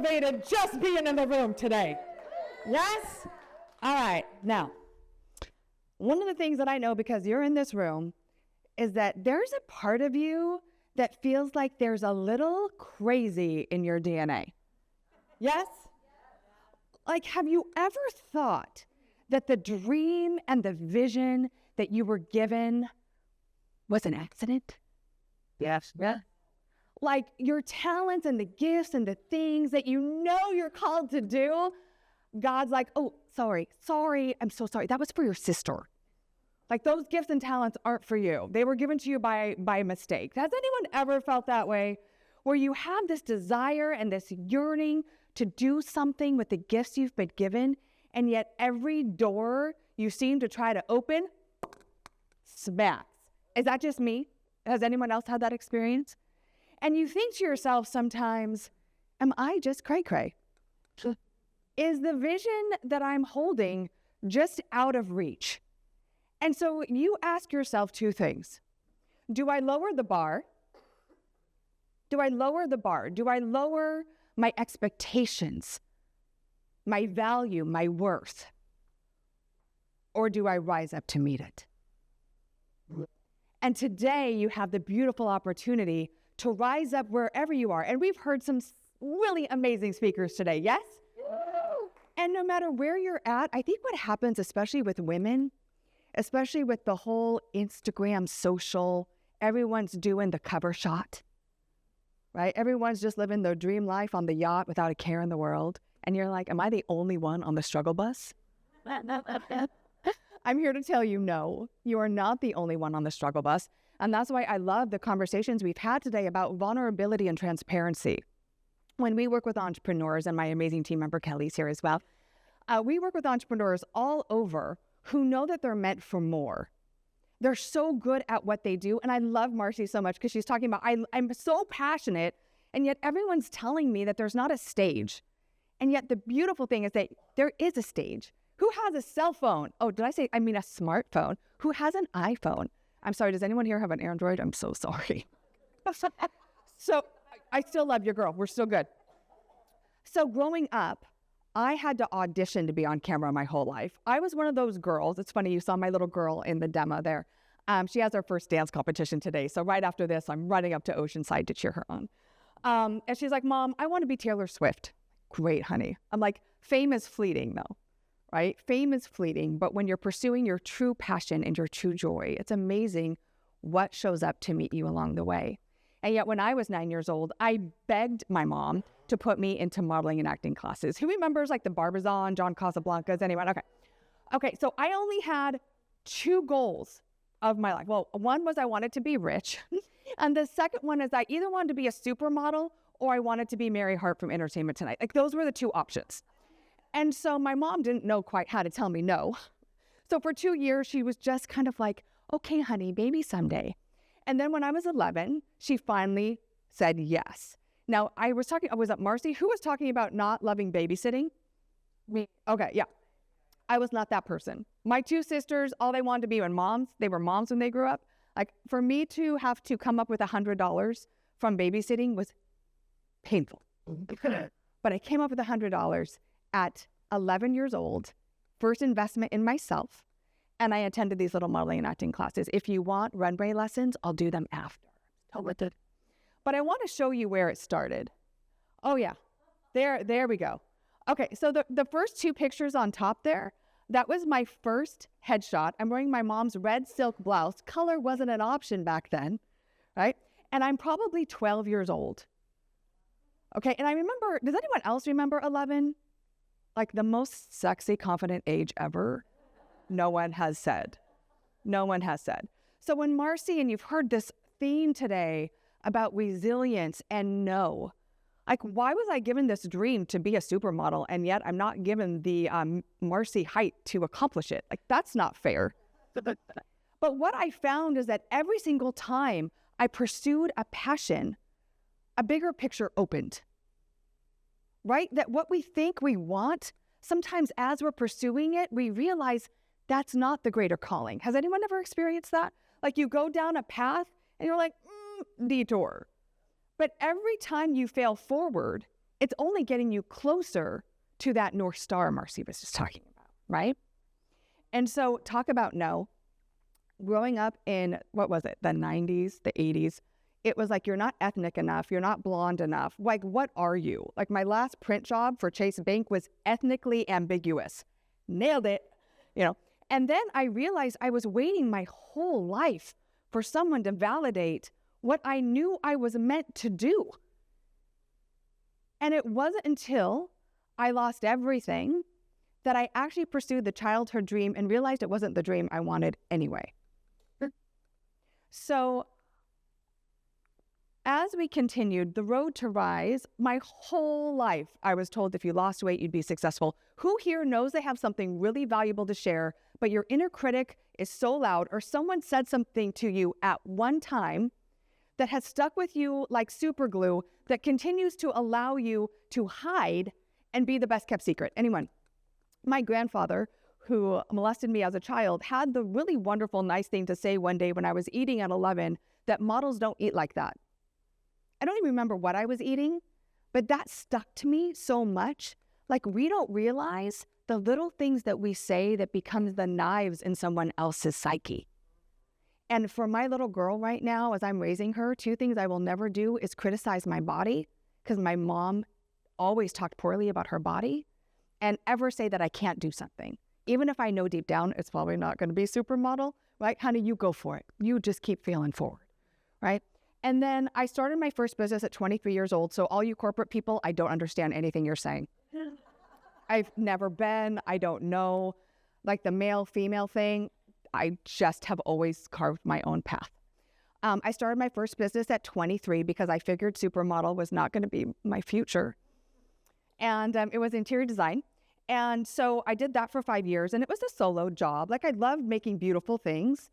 motivated just being in the room today. Yes? All right. Now, one of the things that I know because you're in this room is that there's a part of you that feels like there's a little crazy in your DNA. Yes? Like, have you ever thought that the dream and the vision that you were given was an accident? Yes. Yeah. Like your talents and the gifts and the things that you know you're called to do, God's like, oh, sorry, I'm so sorry. That was for your sister. Like those gifts and talents aren't for you. They were given to you by mistake. Has anyone ever felt that way? Where you have this desire and this yearning to do something with the gifts you've been given, and yet every door you seem to try to open smacks. Is that just me? Has anyone else had that experience? And you think to yourself sometimes, am I just cray-cray? Is the vision that I'm holding just out of reach? And so you ask yourself two things. Do I lower the bar? Do I lower the bar? Do I lower my expectations, my value, my worth? Or do I rise up to meet it? And today you have the beautiful opportunity to rise up wherever you are. And we've heard some really amazing speakers today, yes? And no matter where you're at, I think what happens, especially with women, especially with the whole Instagram social, everyone's doing the cover shot, right? Everyone's just living their dream life on the yacht without a care in the world. And you're like, am I the only one on the struggle bus? I'm here to tell you, no, you are not the only one on the struggle bus. And that's why I love the conversations we've had today about vulnerability and transparency. When we work with entrepreneurs, and my amazing team member Kelly's here as well, we work with entrepreneurs all over who know that they're meant for more. They're so good at what they do. And I love Marcy so much because she's talking about, I'm so passionate, and yet everyone's telling me that there's not a stage. And yet the beautiful thing is that there is a stage. Who has a cell phone? Oh, did I say, I mean a smartphone? Who has an iPhone? I'm sorry, does anyone here have an Android? I'm so sorry. So I still love your girl. We're still good. So growing up, I had to audition to be on camera my whole life. I was one of those girls. It's funny, you saw my little girl in the demo there. She has her first dance competition today. So right after this, I'm running up to Oceanside to cheer her on. And she's like, Mom, I want to be Taylor Swift. Great, honey. I'm like, fame is fleeting though, right? Fame is fleeting, but when you're pursuing your true passion and your true joy, it's amazing what shows up to meet you along the way. And yet when I was 9 years old, I begged my mom to put me into modeling and acting classes. Who remembers like the Barbizon, John Casablancas, anyone? Okay, so I only had two goals of my life. Well, one was I wanted to be rich. And the second one is I either wanted to be a supermodel or I wanted to be Mary Hart from Entertainment Tonight. Like those were the two options. And so my mom didn't know quite how to tell me no. So for 2 years, she was just kind of like, okay, honey, maybe someday. And then when I was 11, she finally said yes. Now, was that Marcy? Who was talking about not loving babysitting? Me. Okay, yeah. I was not that person. My two sisters, all they wanted to be they were moms when they grew up. Like for me to have to come up with $100 from babysitting was painful. But I came up with $100 at 11 years old, first investment in myself, and I attended these little modeling and acting classes. If you want runway lessons, I'll do them after. But I want to show you where it started. Oh yeah, there we go. Okay, so the first two pictures on top there, that was my first headshot. I'm wearing my mom's red silk blouse. Color wasn't an option back then, right? And I'm probably 12 years old. Okay, and I remember, does anyone else remember 11? Like the most sexy, confident age ever? No one has said. No one has said. So when Marcy, and you've heard this theme today about resilience and no, like why was I given this dream to be a supermodel and yet I'm not given the Marcy height to accomplish it? Like that's not fair. But what I found is that every single time I pursued a passion, a bigger picture opened, right? That what we think we want, sometimes as we're pursuing it, we realize that's not the greater calling. Has anyone ever experienced that? Like you go down a path and you're like, detour. But every time you fail forward, it's only getting you closer to that North Star Marcy was just talking about, right? And so talk about no. Growing up in, what was it, the 90s, the 80s, it was like, you're not ethnic enough, you're not blonde enough. Like, what are you? Like, my last print job for Chase Bank was ethnically ambiguous. Nailed it, you know. And then I realized I was waiting my whole life for someone to validate what I knew I was meant to do. And it wasn't until I lost everything that I actually pursued the childhood dream and realized it wasn't the dream I wanted anyway. So as we continued the road to rise, my whole life, I was told if you lost weight, you'd be successful. Who here knows they have something really valuable to share, but your inner critic is so loud, or someone said something to you at one time that has stuck with you like super glue that continues to allow you to hide and be the best kept secret? Anyone? My grandfather, who molested me as a child, had the really wonderful, nice thing to say one day when I was eating at 11, that models don't eat like that. I don't even remember what I was eating, but that stuck to me so much. Like, we don't realize the little things that we say that becomes the knives in someone else's psyche. And for my little girl right now, as I'm raising her, 2 things I will never do is criticize my body, because my mom always talked poorly about her body, and ever say that I can't do something. Even if I know deep down it's probably not going to be supermodel, right? Honey, you go for it. You just keep failing forward, right? And then I started my first business at 23 years old. So all you corporate people, I don't understand anything you're saying. I've never been, I don't know. Like the male-female thing, I just have always carved my own path. I started my first business at 23 because I figured supermodel was not going to be my future. And it was interior design. And so I did that for 5 years, and it was a solo job. Like, I loved making beautiful things.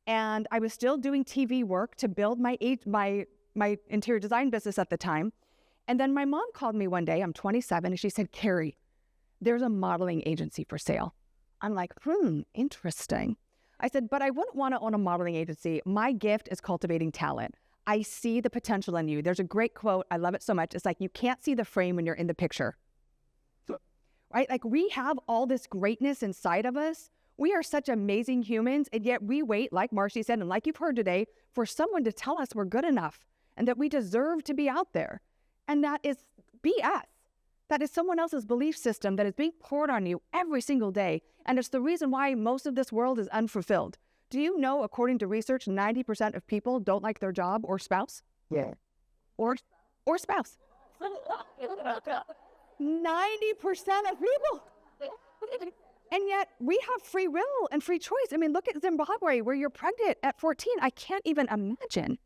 And I was still doing TV work to build my interior design business at the time. And then my mom called me one day, I'm 27, and she said, Keri, there's a modeling agency for sale. I'm like, interesting. I said, but I wouldn't want to own a modeling agency. My gift is cultivating talent. I see the potential in you. There's a great quote. I love it so much. It's like, you can't see the frame when you're in the picture. Right? Like, we have all this greatness inside of us. We are such amazing humans, and yet we wait, like Marcy said, and like you've heard today, for someone to tell us we're good enough and that we deserve to be out there. And that is BS. That is someone else's belief system that is being poured on you every single day. And it's the reason why most of this world is unfulfilled. Do you know, according to research, 90% of people don't like their job or spouse? Yeah. Or spouse. 90% of people. And yet we have free will and free choice. I mean, look at Zimbabwe, where you're pregnant at 14. I can't even imagine,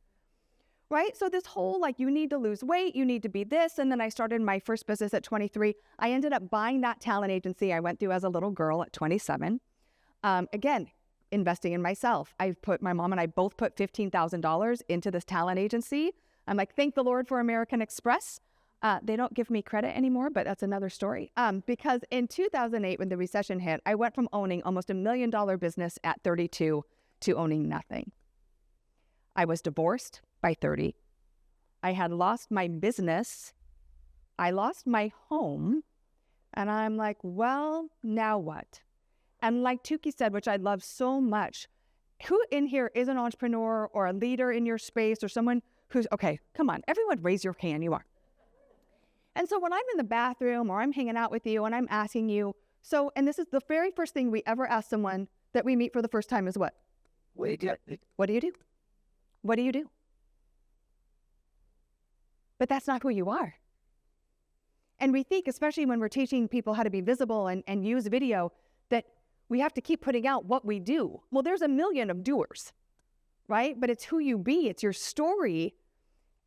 right? So this whole, like, you need to lose weight, you need to be this. And then I started my first business at 23. I ended up buying that talent agency I went through as a little girl at 27. Again, investing in myself. My mom and I both put $15,000 into this talent agency. I'm like, thank the Lord for American Express. They don't give me credit anymore, but that's another story. Because in 2008, when the recession hit, I went from owning almost $1 million business at 32 to owning nothing. I was divorced by 30. I had lost my business. I lost my home. And I'm like, well, now what? And like Tukey said, which I love so much, who in here is an entrepreneur or a leader in your space or someone who's, okay, come on, everyone raise your hand, you are. And so when I'm in the bathroom or I'm hanging out with you and I'm asking you, and this is the very first thing we ever ask someone that we meet for the first time is what? What do you do? What do you do? What do you do? But that's not who you are. And we think, especially when we're teaching people how to be visible and use video, that we have to keep putting out what we do. Well, there's a million of doers, right? But it's who you be. It's your story,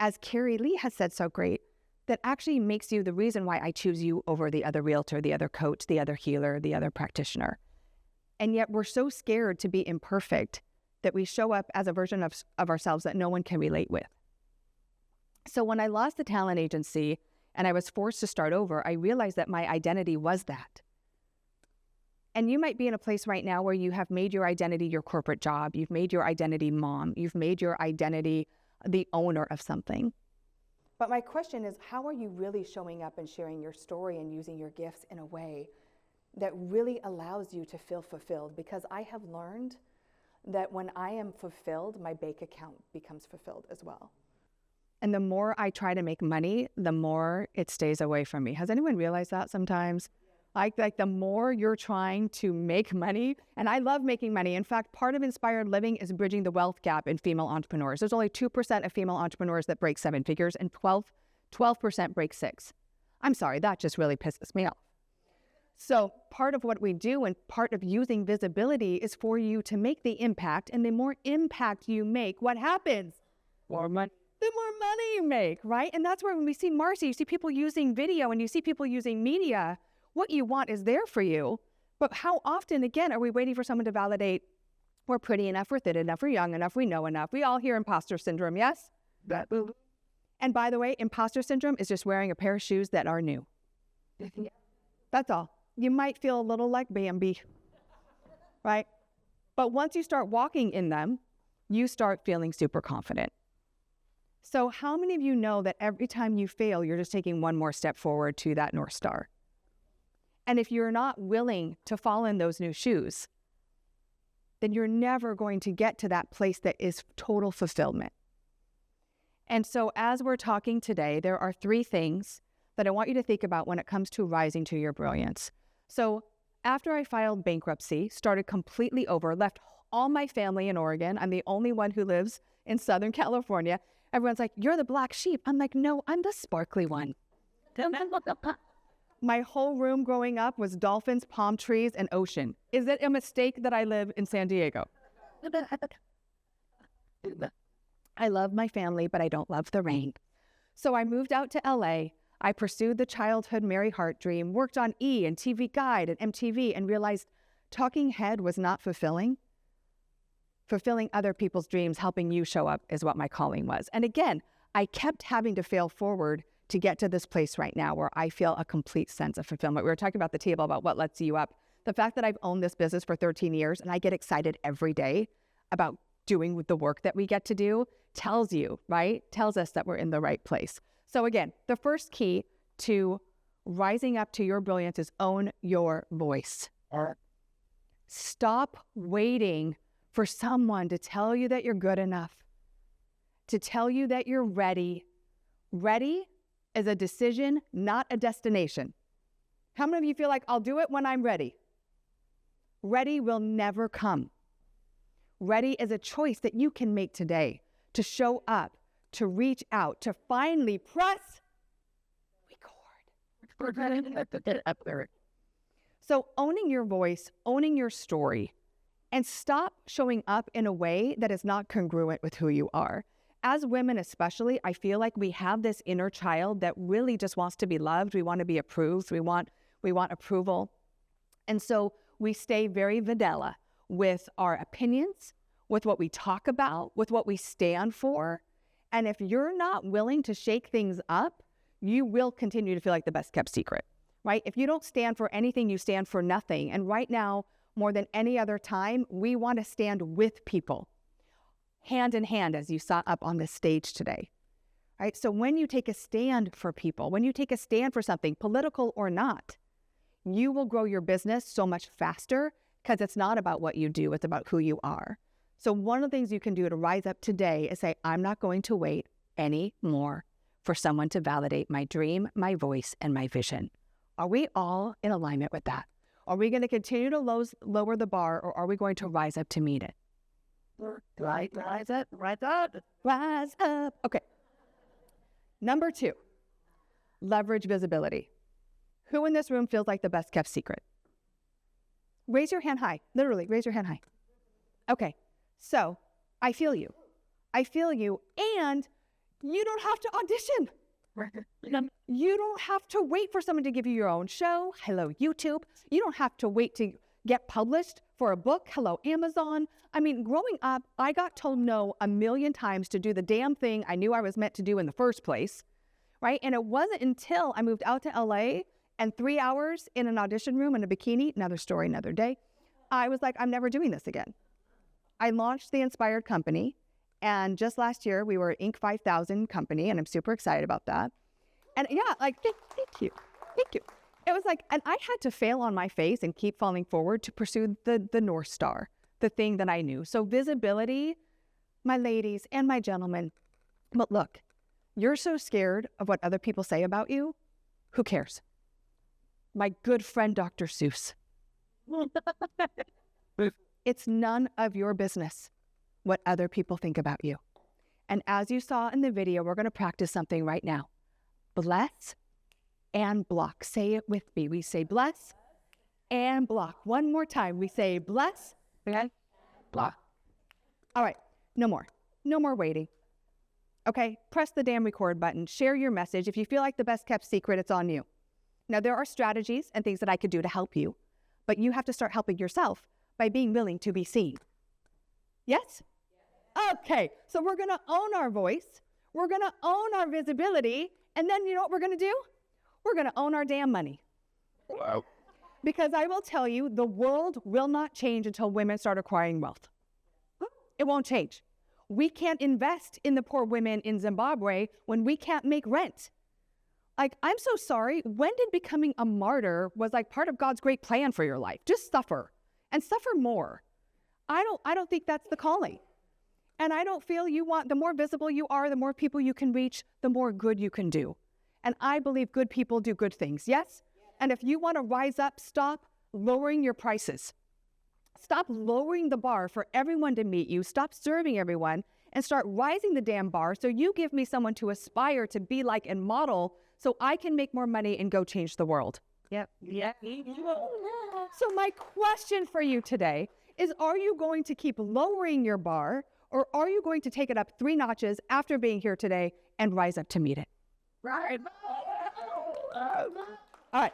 as Keri Lee has said so great, that actually makes you the reason why I choose you over the other realtor, the other coach, the other healer, the other practitioner. And yet we're so scared to be imperfect that we show up as a version of ourselves that no one can relate with. So when I lost the talent agency and I was forced to start over, I realized that my identity was that. And you might be in a place right now where you have made your identity your corporate job. You've made your identity mom. You've made your identity the owner of something. But my question is, how are you really showing up and sharing your story and using your gifts in a way that really allows you to feel fulfilled? Because I have learned that when I am fulfilled, my bank account becomes fulfilled as well. And the more I try to make money, the more it stays away from me. Has anyone realized that sometimes? Like the more you're trying to make money, and I love making money. In fact, part of Inspired Living is bridging the wealth gap in female entrepreneurs. There's only 2% of female entrepreneurs that break 7 figures, and 12% break 6. I'm sorry, that just really pisses me off. So part of what we do and part of using visibility is for you to make the impact, and the more impact you make, what happens? More money. The more money you make, right? And that's where when we see Marcy, you see people using video and you see people using media. What you want is there for you, but how often, again, are we waiting for someone to validate we're pretty enough, we're thin enough, we're young enough, we know enough? We all hear imposter syndrome, yes? And by the way, imposter syndrome is just wearing a pair of shoes that are new. That's all. You might feel a little like Bambi, right? But once you start walking in them, you start feeling super confident. So how many of you know that every time you fail, you're just taking one more step forward to that North Star? And if you're not willing to fall in those new shoes, then you're never going to get to that place that is total fulfillment. And so as we're talking today, there are 3 things that I want you to think about when it comes to rising to your brilliance. So after I filed bankruptcy, started completely over, left all my family in Oregon. I'm the only one who lives in Southern California. Everyone's like, you're the black sheep. I'm like, no, I'm the sparkly one. My whole room growing up was dolphins, palm trees, and ocean. Is it a mistake that I live in San Diego? I love my family, but I don't love the rain. So I moved out to LA. I pursued the childhood Mary Hart dream, worked on E! And TV Guide and MTV, and realized talking head was not fulfilling. Fulfilling other people's dreams, helping you show up is what my calling was. And again, I kept having to fail forward to get to this place right now where I feel a complete sense of fulfillment. We were talking about the table about what lets you up. The fact that I've owned this business for 13 years and I get excited every day about doing the work that we get to do tells you, right? Tells us that we're in the right place. So again, the first key to rising up to your brilliance is own your voice. Stop waiting for someone to tell you that you're good enough, to tell you that you're ready. Ready is a decision, not a destination. How many of you feel like, I'll do it when I'm ready? Ready will never come. Ready is a choice that you can make today to show up, to reach out, to finally press record. So owning your voice, owning your story, and stop showing up in a way that is not congruent with who you are. As women especially, I feel like we have this inner child that really just wants to be loved. We want to be approved. We want approval. And so we stay very vanilla with our opinions, with what we talk about, with what we stand for. And if you're not willing to shake things up, you will continue to feel like the best kept secret, right? If you don't stand for anything, you stand for nothing. And right now, more than any other time, we want to stand with people, hand in hand, as you saw up on this stage today, right? So when you take a stand for people, when you take a stand for something, political or not, you will grow your business so much faster because it's not about what you do, it's about who you are. So one of the things you can do to rise up today is say, I'm not going to wait anymore for someone to validate my dream, my voice, and my vision. Are we all in alignment with that? Are we going to continue to lower the bar, or are we going to rise up to meet it? Rise up. Okay. Number 2, leverage visibility. Who in this room feels like the best kept secret? Raise your hand high. Literally, raise your hand high. Okay. So I feel you. And you don't have to audition. You don't have to wait for someone to give you your own show. Hello, YouTube. You don't have to wait to get published for a book. Hello, Amazon. I mean, growing up, I got told no a million times to do the damn thing I knew I was meant to do in the first place, right? And it wasn't until I moved out to LA and 3 hours in an audition room in a bikini, another story, another day, I was like, I'm never doing this again. I launched the Inspired Company, And just last year, we were Inc. 5000 company, and I'm super excited about that. And yeah, like, thank you. Thank you. It was like, and I had to fail on my face and keep falling forward to pursue the North Star, the thing that I knew. So visibility, my ladies and my gentlemen, but look, you're so scared of what other people say about you. Who cares? My good friend, Dr. Seuss. It's none of your business what other people think about you. And as you saw in the video, we're going to practice something right now. Bless and block. Say it with me. We say bless and block. One more time. We say bless and block. All right. No more. No more waiting. Okay? Press the damn record button. Share your message. If you feel like the best kept secret, it's on you. Now, there are strategies and things that I could do to help you, but you have to start helping yourself by being willing to be seen. Yes? Okay. So we're going to own our voice. We're going to own our visibility. And then you know what we're going to do? We're going to own our damn money. Wow. Because I will tell you, the world will not change until women start acquiring wealth. It won't change. We can't invest in the poor women in Zimbabwe when we can't make rent. Like, I'm so sorry. When did becoming a martyr was like part of God's great plan for your life? Just suffer and suffer more. I don't think that's the calling. And I don't feel you want, the more visible you are, the more people you can reach, the more good you can do. And I believe good people do good things, yes? And if you want to rise up, stop lowering your prices. Stop lowering the bar for everyone to meet you. Stop serving everyone and start rising the damn bar so you give me someone to aspire to be like and model so I can make more money and go change the world. Yep. Yeah. So my question for you today is, are you going to keep lowering your bar, or are you going to take it up 3 notches after being here today and rise up to meet it? Right. All right.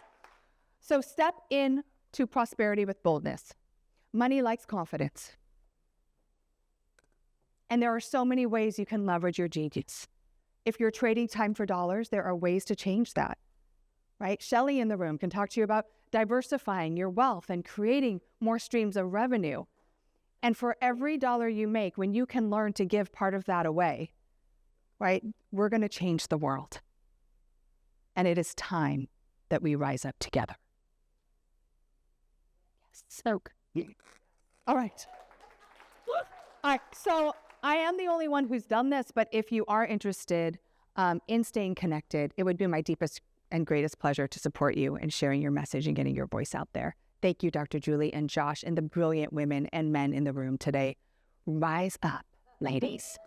So step into prosperity with boldness. Money likes confidence. And there are so many ways you can leverage your genius. If you're trading time for dollars, there are ways to change that, right? Shelly in the room can talk to you about diversifying your wealth and creating more streams of revenue. And for every dollar you make, when you can learn to give part of that away, right, we're going to change the world. And it is time that we rise up together. So, all right. All right, so I am the only one who's done this, but if you are interested in staying connected, it would be my deepest and greatest pleasure to support you in sharing your message and getting your voice out there. Thank you, Dr. Julie and Josh, and the brilliant women and men in the room today. Rise up, ladies.